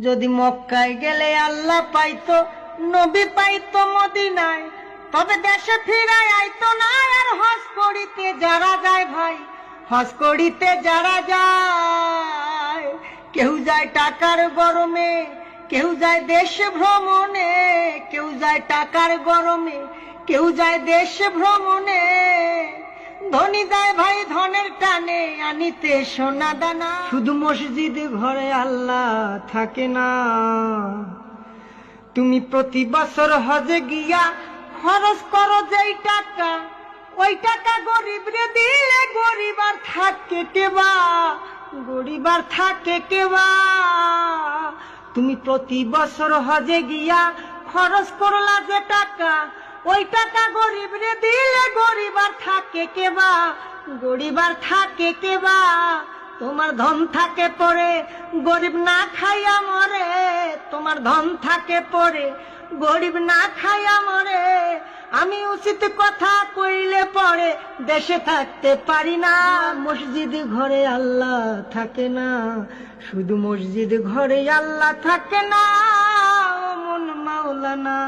যদি মক্কায় গেলে আল্লাহ পাইতো, নবী পাইতো মদিনায়, তবে দেশে ফিরায় আইতো না। আর হজ করিতে যারা যায় ভাই, হজ করিতে যারা যায়, কেউ যায় টাকার গরমে, কেউ যায় দেশ ভ্রমণে, কেউ যায় টাকার গরমে, কেউ যায় দেশ ভ্রমণে। ধনী যায় ভাই ধনের টানে আনিতে সোনা দানা। শুধু মসজিদ ঘরে আল্লাহ থাকে না। তুমি প্রতি বছর হজে গিয়া খরচ করো যেই টাকা, ওই টাকা গরিব রে দিলে গরিব আর থাকে কেবা, গরিব আর থাকে কেবা। তুমি প্রতি বছর হজে গিয়া খরচ করলা যে টাকা, ওই টাকা গরিব রে দিলে গরিব আর থাকে কেবা, গরিব আর থাকে কেবা। তোমার ধন থাকে পরে গরিব না খাইয়া মরে, তোমার ধন থাকে পরে গরিব না খাইয়া মরে। আমি উচিত কথা কইলে পরে দেশে থাকতে পারি না। মসজিদ ঘরে আল্লাহ থাকে না, শুধু মসজিদ ঘরে আল্লাহ থাকে না। ও মন মাওলানা।